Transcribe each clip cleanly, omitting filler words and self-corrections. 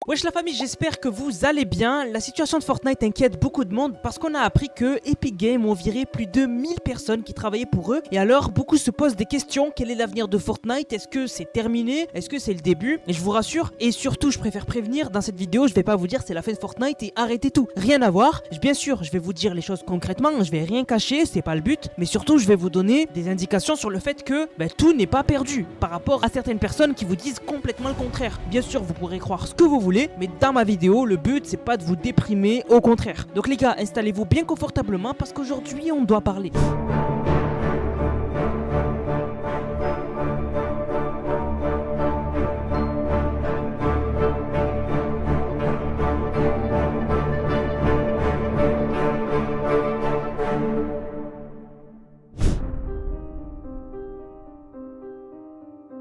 Wesh la famille, j'espère que vous allez bien. La situation de Fortnite inquiète beaucoup de monde parce qu'on a appris que Epic Games ont viré plus de 1000 personnes qui travaillaient pour eux. Et alors, beaucoup se posent des questions. Quel est l'avenir de Fortnite? Est-ce que c'est terminé? Est-ce que c'est le début? Et je vous rassure, et surtout je préfère prévenir, dans cette vidéo, je vais pas vous dire c'est la fin de Fortnite et arrêtez tout. Rien à voir. Bien sûr, je vais vous dire les choses concrètement, je vais rien cacher, c'est pas le but. Mais surtout, je vais vous donner des indications sur le fait que tout n'est pas perdu par rapport à certaines personnes qui vous disent complètement le contraire. Bien sûr, vous pourrez croire ce que vous voulez, mais dans ma vidéo, le but c'est pas de vous déprimer, au contraire. Donc les gars, installez-vous bien confortablement parce qu'aujourd'hui on doit parler.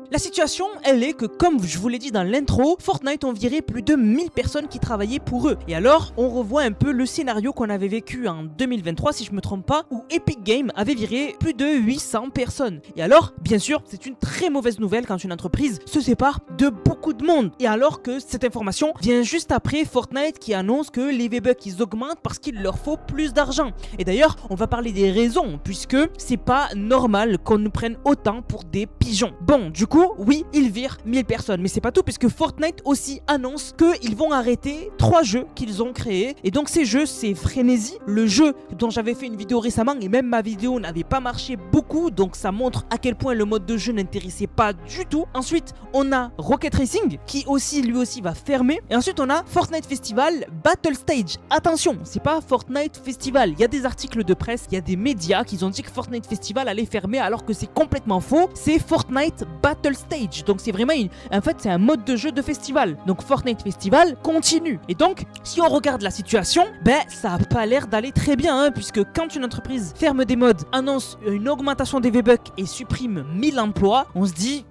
La situation, elle est que, comme je vous l'ai dit dans l'intro, Fortnite ont viré plus de 1000 personnes qui travaillaient pour eux. Et alors, on revoit un peu le scénario qu'on avait vécu en 2023, si je me trompe pas, où Epic Games avait viré plus de 800 personnes. Et alors, bien sûr, c'est une très mauvaise nouvelle quand une entreprise se sépare de beaucoup de monde. Et alors que cette information vient juste après Fortnite qui annonce que les V-Bucks ils augmentent parce qu'il leur faut plus d'argent. Et d'ailleurs, on va parler des raisons, puisque c'est pas normal qu'on nous prenne autant pour des pigeons. Bon, du coup, oui, ils virent 1000 personnes, mais c'est pas tout, puisque Fortnite aussi annonce qu'ils vont arrêter 3 jeux qu'ils ont créés. Et donc ces jeux, c'est Frenzy, le jeu dont j'avais fait une vidéo récemment, et même ma vidéo n'avait pas marché beaucoup, donc ça montre à quel point le mode de jeu n'intéressait pas du tout. Ensuite, on a Rocket Racing, qui aussi, lui aussi, va fermer. Et ensuite, on a Fortnite Festival Battle Stage. Attention, c'est pas Fortnite Festival. Il y a des articles de presse, il y a des médias qui ont dit que Fortnite Festival allait fermer, alors que c'est complètement faux. C'est Fortnite Battle Stage, donc c'est vraiment en fait c'est un mode de jeu de festival. Donc Fortnite Festival continue. Et donc si on regarde la situation, ça a pas l'air d'aller très bien, hein, puisque quand une entreprise ferme des modes, annonce une augmentation des V-Bucks et supprime 1000 emplois, on se dit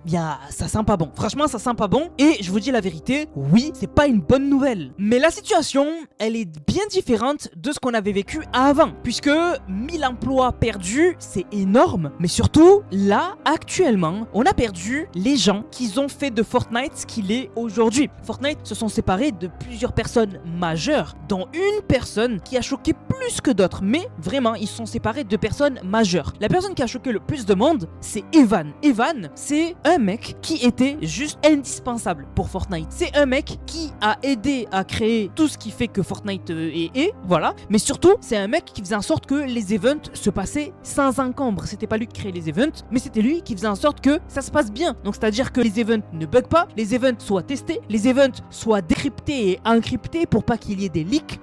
ça sent pas bon. Franchement ça sent pas bon. Et je vous dis la vérité, oui, c'est pas une bonne nouvelle. Mais la situation, elle est bien différente de ce qu'on avait vécu avant, puisque 1000 emplois perdus, c'est énorme. Mais surtout là actuellement, on a perdu les gens qui ont fait de Fortnite ce qu'il est aujourd'hui. Fortnite se sont séparés de plusieurs personnes majeures, dont une personne qui a choqué plus que d'autres, mais vraiment ils se sont séparés de personnes majeures. La personne qui a choqué le plus de monde, c'est Evan. Evan, c'est un mec qui était juste indispensable pour Fortnite. C'est un mec qui a aidé à créer tout ce qui fait que Fortnite est, voilà. Mais surtout, c'est un mec qui faisait en sorte que les events se passaient sans encombre. C'était pas lui qui créait les events, mais c'était lui qui faisait en sorte que ça se passe bien. Donc c'est-à-dire que les events ne bug pas, les events soient testés, les events soient décryptés et encryptés pour pas qu'il y ait des leaks.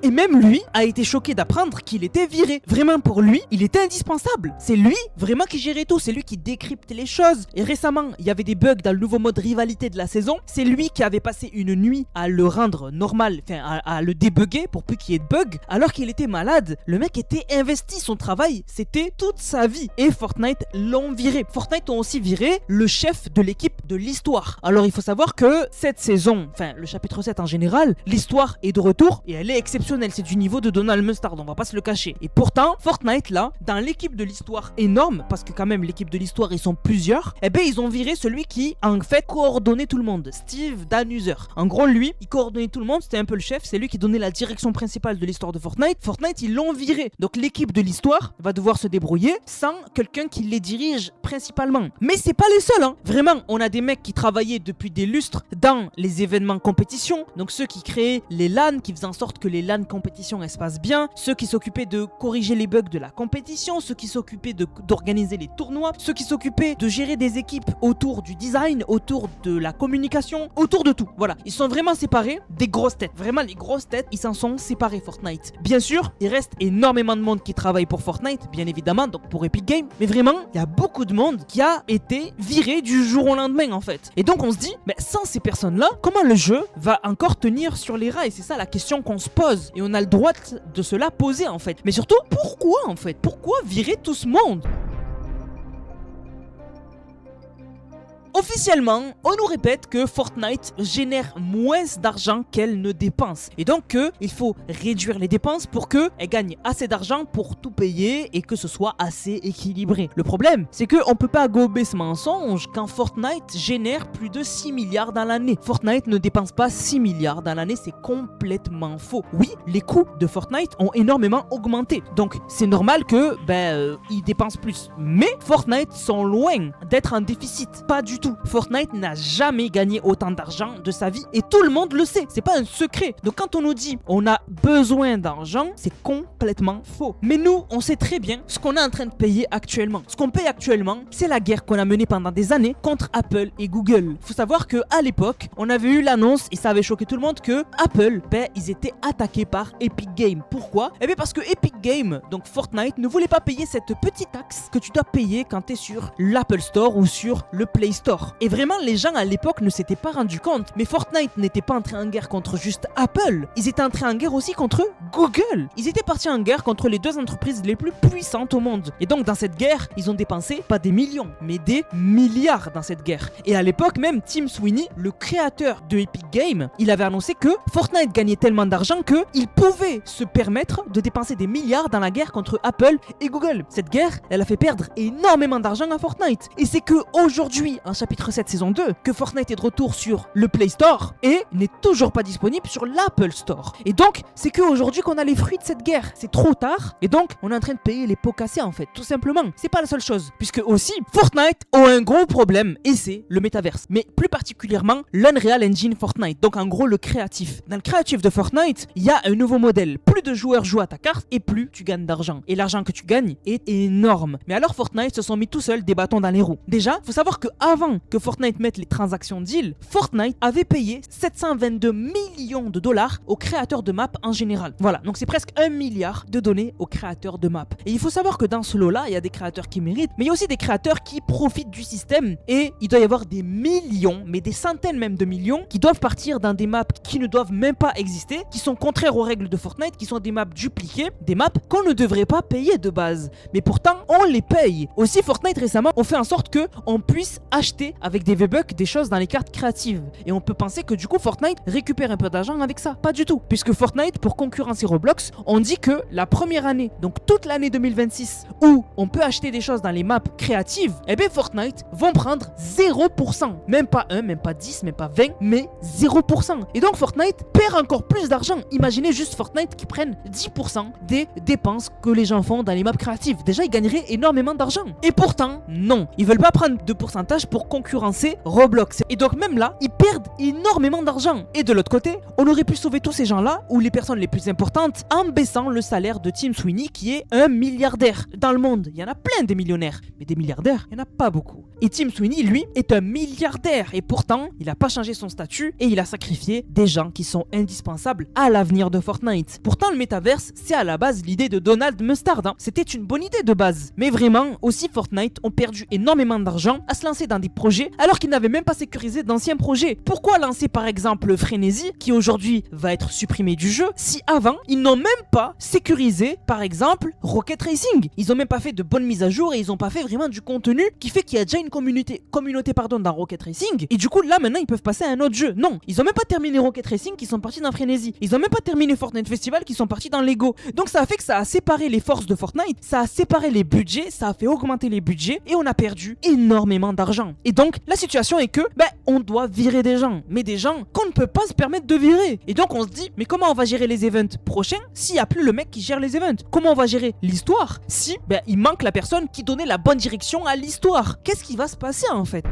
Et même lui a été choqué d'apprendre qu'il était viré. Vraiment pour lui, il était indispensable. C'est lui vraiment qui gérait tout, c'est lui qui décryptait les choses. Et récemment, il y avait des bugs dans le nouveau mode rivalité de la saison. C'est lui qui avait passé une nuit à le rendre normal, à le débugger pour plus qu'il y ait de bugs, alors qu'il était malade. Le mec était investi, son travail, c'était toute sa vie. Et Fortnite l'ont viré. Fortnite ont aussi viré le chef de l'équipe de l'histoire. Alors il faut savoir que cette saison, le chapitre 7 en général, l'histoire est de retour et elle est exceptionnelle. C'est du niveau de Donald Mustard, on va pas se le cacher. Et pourtant, Fortnite là, dans l'équipe de l'histoire énorme, parce que quand même l'équipe de l'histoire ils sont plusieurs, ils ont viré celui qui en fait coordonnait tout le monde, Steve Danuser. En gros lui, il coordonnait tout le monde, c'était un peu le chef, c'est lui qui donnait la direction principale de l'histoire de Fortnite. Fortnite ils l'ont viré. Donc l'équipe de l'histoire va devoir se débrouiller sans quelqu'un qui les dirige principalement. Mais c'est pas les seuls, hein. Vraiment, on a des mecs qui travaillaient depuis des lustres dans les événements compétition, donc ceux qui créaient les LAN, qui faisaient en sorte que les LAN compétitions elles se passent bien, ceux qui s'occupaient de corriger les bugs de la compétition, ceux qui s'occupaient d'organiser les tournois, ceux qui s'occupaient de gérer des équipes autour du design, autour de la communication, autour de tout. Voilà, ils sont vraiment séparés des grosses têtes. Vraiment, les grosses têtes, ils s'en sont séparés Fortnite. Bien sûr, il reste énormément de monde qui travaille pour Fortnite, bien évidemment, donc pour Epic Games, mais vraiment, il y a beaucoup de monde qui a été viré du jour au lendemain en fait. Et donc on se dit, sans ces personnes-là, comment le jeu va encore tenir sur les rails? C'est ça la question qu'on se pose. Et on a le droit de se la poser en fait. Mais surtout, pourquoi en fait? Pourquoi virer tout ce monde? Officiellement, on nous répète que Fortnite génère moins d'argent qu'elle ne dépense. Et donc il faut réduire les dépenses pour qu'elle gagne assez d'argent pour tout payer et que ce soit assez équilibré. Le problème, c'est qu'on peut pas gober ce mensonge quand Fortnite génère plus de 6 milliards dans l'année. Fortnite ne dépense pas 6 milliards dans l'année, c'est complètement faux. Oui, les coûts de Fortnite ont énormément augmenté. Donc c'est normal que ils dépensent plus. Mais Fortnite sont loin d'être en déficit. Pas du tout. Fortnite n'a jamais gagné autant d'argent de sa vie et tout le monde le sait. C'est pas un secret. Donc quand on nous dit on a besoin d'argent, c'est complètement faux. Mais nous, on sait très bien ce qu'on est en train de payer actuellement. Ce qu'on paye actuellement, c'est la guerre qu'on a menée pendant des années contre Apple et Google. Faut savoir que à l'époque, on avait eu l'annonce et ça avait choqué tout le monde que Apple, ils étaient attaqués par Epic Games. Pourquoi? Eh bien parce que Epic Games, donc Fortnite, ne voulait pas payer cette petite taxe que tu dois payer quand tu es sur l'Apple Store ou sur le Play Store. Et vraiment, les gens à l'époque ne s'étaient pas rendus compte. Mais Fortnite n'était pas entré en guerre contre juste Apple. Ils étaient entrés en guerre aussi contre Google. Ils étaient partis en guerre contre les deux entreprises les plus puissantes au monde. Et donc dans cette guerre, ils ont dépensé pas des millions, mais des milliards dans cette guerre. Et à l'époque même, Tim Sweeney, le créateur de Epic Games, il avait annoncé que Fortnite gagnait tellement d'argent qu'il pouvait se permettre de dépenser des milliards dans la guerre contre Apple et Google. Cette guerre, elle a fait perdre énormément d'argent à Fortnite. Et c'est que aujourd'hui, en chapitre 7 saison 2, que Fortnite est de retour sur le Play Store et n'est toujours pas disponible sur l'Apple Store. Et donc, c'est qu'aujourd'hui qu'on a les fruits de cette guerre. C'est trop tard et donc on est en train de payer les pots cassés en fait, tout simplement. C'est pas la seule chose, puisque aussi Fortnite a un gros problème et c'est le métaverse. Mais plus particulièrement l'Unreal Engine Fortnite, donc en gros le créatif. Dans le créatif de Fortnite, il y a un nouveau modèle. Plus de joueurs jouent à ta carte et plus tu gagnes d'argent. Et l'argent que tu gagnes est énorme. Mais alors Fortnite se sont mis tout seuls des bâtons dans les roues. Déjà, faut savoir que avant que Fortnite mette les transactions deal, Fortnite avait payé 722 millions de dollars aux créateurs de maps en général. Voilà, donc c'est presque 1 milliard de données aux créateurs de maps. Et il faut savoir que dans ce lot-là, il y a des créateurs qui méritent, mais il y a aussi des créateurs qui profitent du système et il doit y avoir des millions, mais des centaines même de millions, qui doivent partir dans des maps qui ne doivent même pas exister, qui sont contraires aux règles de Fortnite, qui sont des maps dupliquées, des maps qu'on ne devrait pas payer de base. Mais pourtant, on les paye. Aussi, Fortnite récemment ont fait en sorte que on puisse acheter avec des V-Bucks des choses dans les cartes créatives. Et on peut penser que du coup, Fortnite récupère un peu d'argent avec ça. Pas du tout. Puisque Fortnite, pour concurrencer Roblox, on dit que la première année, donc toute l'année 2026, où on peut acheter des choses dans les maps créatives, eh bien Fortnite vont prendre 0%. Même pas 1, même pas 10, même pas 20, mais 0%. Et donc Fortnite perd encore plus d'argent. Imaginez juste Fortnite qui prennent 10% des dépenses que les gens font dans les maps créatives. Déjà, ils gagneraient énormément d'argent. Et pourtant, non. Ils veulent pas prendre de pourcentage pour concurrencer Roblox. Et donc même là, ils perdent énormément d'argent. Et de l'autre côté, on aurait pu sauver tous ces gens-là, ou les personnes les plus importantes, en baissant le salaire de Tim Sweeney, qui est un milliardaire. Dans le monde, il y en a plein des millionnaires. Mais des milliardaires, il n'y en a pas beaucoup. Et Tim Sweeney, lui, est un milliardaire. Et pourtant, il n'a pas changé son statut et il a sacrifié des gens qui sont indispensables à l'avenir de Fortnite. Pourtant, le métaverse, c'est à la base l'idée de Donald Mustard. C'était une bonne idée de base. Mais vraiment, aussi Fortnite ont perdu énormément d'argent à se lancer dans des projets alors qu'ils n'avaient même pas sécurisé d'anciens projets. Pourquoi lancer par exemple Frenzy, qui aujourd'hui va être supprimé du jeu, si avant, ils n'ont même pas sécurisé par exemple Rocket Racing. Ils n'ont même pas fait de bonnes mises à jour et ils n'ont pas fait vraiment du contenu qui fait qu'il y a déjà une communauté dans Rocket Racing. Et du coup, là maintenant, ils peuvent passer à un autre jeu. Non, ils n'ont même pas terminé Rocket Racing qui sont partis dans Frenzy. Ils n'ont même pas terminé Fortnite Festival qui sont partis dans Lego. Donc ça a fait que ça a séparé les forces de Fortnite, ça a séparé les budgets, ça a fait augmenter les budgets et on a perdu énormément d'argent. Et donc, la situation est que, on doit virer des gens. Mais des gens qu'on ne peut pas se permettre de virer. Et donc on se dit, mais comment on va gérer les events prochains s'il n'y a plus le mec qui gère les events? Comment on va gérer l'histoire si il manque la personne qui donnait la bonne direction à l'histoire? Qu'est-ce qui va se passer en fait?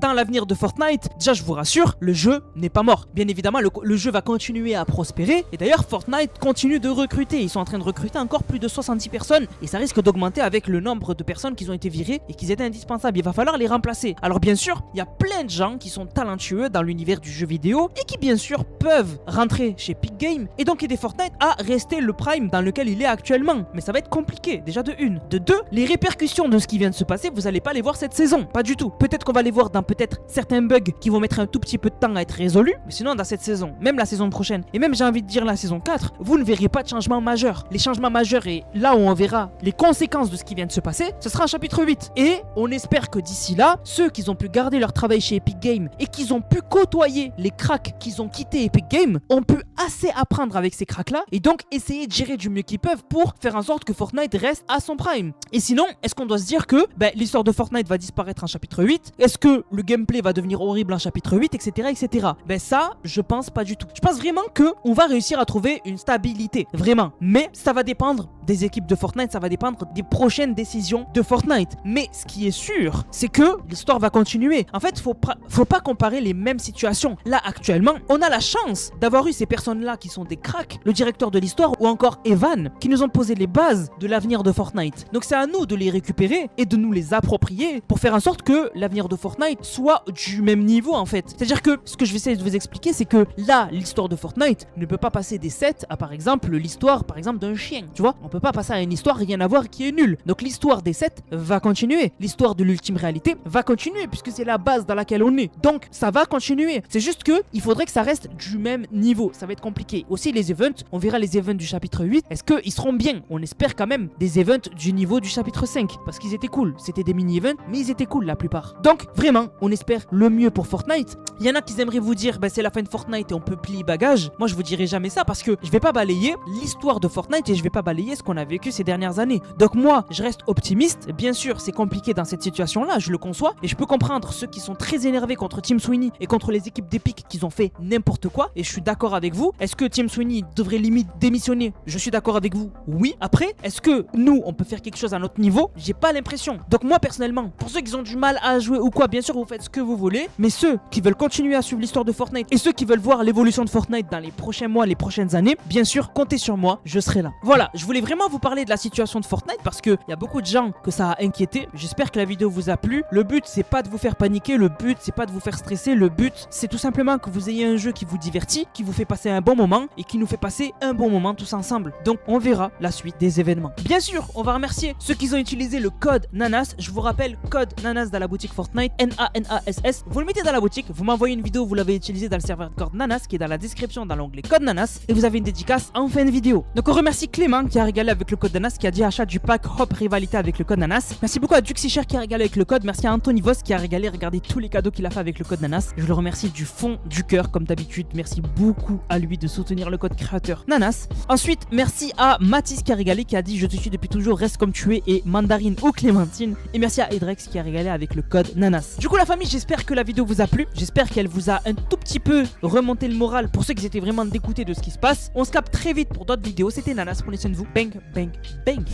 Dans l'avenir de Fortnite, déjà je vous rassure, le jeu n'est pas mort. Bien évidemment, le jeu va continuer à prospérer. Et d'ailleurs, Fortnite continue de recruter. Ils sont en train de recruter encore plus de 70 personnes. Et ça risque d'augmenter avec le nombre de personnes qui ont été virées et qui étaient indispensables. Il va falloir les remplacer. Alors bien sûr, il y a plein de gens qui sont talentueux dans l'univers du jeu vidéo et qui bien sûr peuvent rentrer chez Epic Games et donc aider Fortnite à rester le prime dans lequel il est actuellement. Mais ça va être compliqué, déjà de une. De deux, les répercussions de ce qui vient de se passer, vous allez pas les voir cette saison. Pas du tout. Peut-être qu'on va les voir dans peut-être certains bugs qui vont mettre un tout petit peu de temps à être résolus, mais sinon dans cette saison, même la saison prochaine, et même j'ai envie de dire la saison 4, vous ne verrez pas de changement majeur. Les changements majeurs et là où on verra les conséquences de ce qui vient de se passer, ce sera en chapitre 8. Et on espère que d'ici là, ceux qui ont pu garder leur travail chez Epic Games et qui ont pu côtoyer les cracks qui ont quitté Epic Games, ont pu assez apprendre avec ces cracks là et donc essayer de gérer du mieux qu'ils peuvent pour faire en sorte que Fortnite reste à son prime. Et sinon, est-ce qu'on doit se dire que l'histoire de Fortnite va disparaître en chapitre 8? Est-ce que le gameplay va devenir horrible en chapitre 8, etc., etc. Ça, je pense pas du tout. Je pense vraiment que on va réussir à trouver une stabilité, vraiment. Mais ça va dépendre des équipes de Fortnite, ça va dépendre des prochaines décisions de Fortnite. Mais ce qui est sûr, c'est que l'histoire va continuer. En fait, faut pas comparer les mêmes situations. Là, actuellement, on a la chance d'avoir eu ces personnes-là qui sont des cracks, le directeur de l'histoire ou encore Evan, qui nous ont posé les bases de l'avenir de Fortnite. Donc c'est à nous de les récupérer et de nous les approprier pour faire en sorte que l'avenir de Fortnite soit du même niveau en fait. C'est-à-dire que ce que je vais essayer de vous expliquer, c'est que là, l'histoire de Fortnite ne peut pas passer des 7 à par exemple l'histoire par exemple d'un chien. Tu vois, on peut pas passer à une histoire rien à voir qui est nulle. Donc l'histoire des 7 va continuer. L'histoire de l'ultime réalité va continuer puisque c'est la base dans laquelle on est. Donc ça va continuer. C'est juste que il faudrait que ça reste du même niveau. Ça va être compliqué. Aussi les events, on verra les events du chapitre 8. Est-ce qu'ils seront bien? On espère quand même des events du niveau du chapitre 5 parce qu'ils étaient cool. C'était des mini-events, mais ils étaient cool la plupart. Donc vraiment, on espère le mieux pour Fortnite. Il y en a qui aimeraient vous dire c'est la fin de Fortnite et on peut plier bagage. Moi je vous dirai jamais ça parce que je vais pas balayer l'histoire de Fortnite et je vais pas balayer ce qu'on a vécu ces dernières années. Donc moi, je reste optimiste. Bien sûr, c'est compliqué dans cette situation-là, je le conçois et je peux comprendre ceux qui sont très énervés contre Team Sweeney et contre les équipes d'Epic qui ont fait n'importe quoi et je suis d'accord avec vous. Est-ce que Team Sweeney devrait limite démissionner? Je suis d'accord avec vous. Oui. Après, est-ce que nous, on peut faire quelque chose à notre niveau? J'ai pas l'impression. Donc moi personnellement, pour ceux qui ont du mal à jouer ou quoi, bien sûr vous faites ce que vous voulez, mais ceux qui veulent continuer à suivre l'histoire de Fortnite et ceux qui veulent voir l'évolution de Fortnite dans les prochains mois, les prochaines années, bien sûr, comptez sur moi, je serai là. Voilà, je voulais vraiment vous parler de la situation de Fortnite parce que il y a beaucoup de gens que ça a inquiété. J'espère que la vidéo vous a plu. Le but c'est pas de vous faire paniquer, le but c'est pas de vous faire stresser, le but c'est tout simplement que vous ayez un jeu qui vous divertit, qui vous fait passer un bon moment et qui nous fait passer un bon moment tous ensemble. Donc on verra la suite des événements. Bien sûr, on va remercier ceux qui ont utilisé le code NANAS. Je vous rappelle, code NANAS dans la boutique Fortnite, NANASS. Vous le mettez dans la boutique, vous m'envoyez une vidéo, vous l'avez utilisé dans le serveur de code NANAS qui est dans la description dans l'onglet code NANAS et vous avez une dédicace en fin de vidéo. Donc on remercie Clément qui a régalé avec le code NANAS, qui a dit achat du pack Hop Rivalité avec le code NANAS. Merci beaucoup à Duxicher qui a régalé avec le code. Merci à Anthony Voss qui a régalé. Regardez tous les cadeaux qu'il a fait avec le code NANAS. Je le remercie du fond du cœur comme d'habitude. Merci beaucoup à lui de soutenir le code créateur NANAS. Ensuite, merci à Mathis qui a régalé, qui a dit je te suis depuis toujours, reste comme tu es et mandarine ou clémentine. Et merci à Edrex qui a régalé avec le code NANAS. Du coup la famille, j'espère que la vidéo vous a plu. J'espère qu'elle vous a un tout petit peu remonté le moral pour ceux qui étaient vraiment dégoûtés de ce qui se passe. On se capte très vite pour d'autres vidéos. C'était NANAS, prenez soin de vous. Bang, bang, bang.